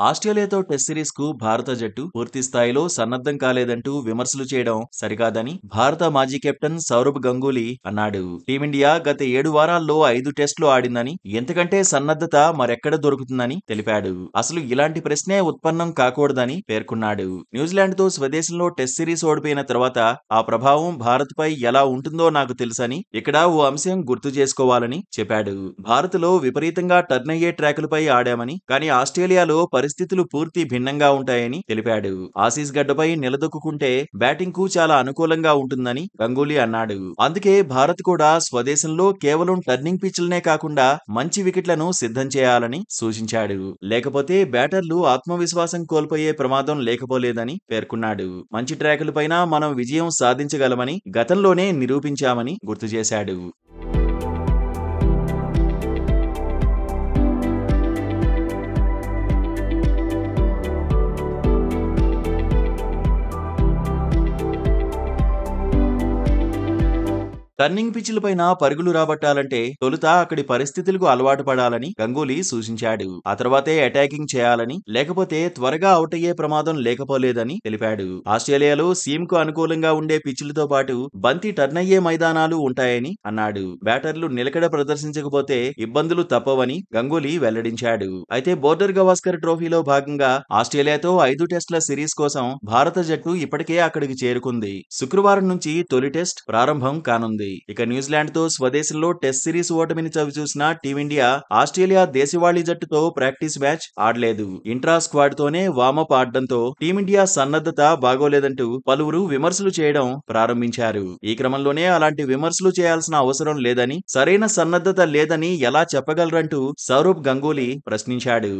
ఆస్ట్రేలియాతో test series కు భారత జట్టు పూర్తి స్థాయిలో సన్నద్ధం కాలేదంటూ విమర్శలు చేయడం సరికాదని భారత మాజీ కెప్టెన్ సౌరవ్ గంగూలీ అన్నాడు. టీమిండియా గత 7 వారాల్లో 5 టెస్టులు ఆడిందని, ఎంతకంటే సన్నద్ధత మరెక్కడ దొరుకుతుందని తెలిపాడు. అసలు ఇలాంటి ప్రశ్నే ఉత్పన్నం కాకూడదని పేర్కొన్నాడు. న్యూజిలాండ్ తో స్వదేశంలో టెస్ట్ సిరీస్ ఓడిపోయిన తర్వాత ఆ ప్రభావం భారత్ పై ఎలా ఉంటుందో నాకు తెలుసని, ఇక్కడ ఓ అంశం గుర్తు చేసుకోవాలని చెప్పాడు. భారత్లో విపరీతంగా టర్న్ అయ్యే ట్రాకులపై ఆడామని, కానీ ఆస్ట్రేలియాలో పరిస్థితులు పూర్తి భిన్నంగా ఉంటాయని తెలిపాడు. ఆసీస్ గడ్డపై నిలదొక్కుంటే బ్యాటింగ్ కు చాలా అనుకూలంగా ఉంటుందని గంగూలీ అన్నాడు. అందుకే భారత్ కూడా స్వదేశంలో కేవలం టర్నింగ్ పిచ్లనే కాకుండా మంచి వికెట్లను సిద్ధం చేయాలని సూచించాడు. లేకపోతే బ్యాటర్లు ఆత్మవిశ్వాసం కోల్పోయే ప్రమాదం లేకపోలేదని పేర్కొన్నాడు. మంచి ట్రాకులపైన మనం విజయం సాధించగలమని గతంలోనే నిరూపించామని గుర్తు చేశాడు. టర్నింగ్ పిచ్లపైన పరుగులు రాబట్టాలంటే తొలుత అక్కడి పరిస్థితులకు అలవాటు పడాలని గంగూలీ సూచించాడు. ఆ తర్వాతే అటాకింగ్ చేయాలని, లేకపోతే త్వరగా అవుట్ అయ్యే ప్రమాదం లేకపోలేదని తెలిపాడు. ఆస్ట్రేలియాలో సీమ్ కు అనుకూలంగా ఉండే పిచ్లతో పాటు బంతి టర్న్ అయ్యే మైదానాలు ఉంటాయని అన్నాడు. బ్యాటర్లు నిలకడ ప్రదర్శించకపోతే ఇబ్బందులు తప్పవని గంగూలీ వెల్లడించాడు. అయితే బోర్డర్ గవాస్కర్ ట్రోఫీలో భాగంగా ఆస్ట్రేలియాతో 5 టెస్టుల సిరీస్ కోసం భారత జట్టు ఇప్పటికే అక్కడికి చేరుకుంది. శుక్రవారం నుంచి తొలి టెస్ట్ ప్రారంభం కానుంది. ఇక న్యూజిలాండ్ తో స్వదేశంలో టెస్ట్ సిరీస్ ఓటమిని చవిచూసిన టీమిండియా ఆస్ట్రేలియా దేశవాళీ జట్టుతో ప్రాక్టీస్ మ్యాచ్ ఆడలేదు. ఇంట్రా స్క్వాడ్ తోనే వార్మప్ ఆడడంతో టీమిండియా సన్నద్ధత బాగోలేదంటూ పలువురు విమర్శలు చేయడం ప్రారంభించారు. ఈ క్రమంలోనే అలాంటి విమర్శలు చేయాల్సిన అవసరం లేదని, సరైన సన్నద్ధత లేదని ఎలా చెప్పగలరంటూ సౌరవ్ గంగూలీ ప్రశ్నించాడు.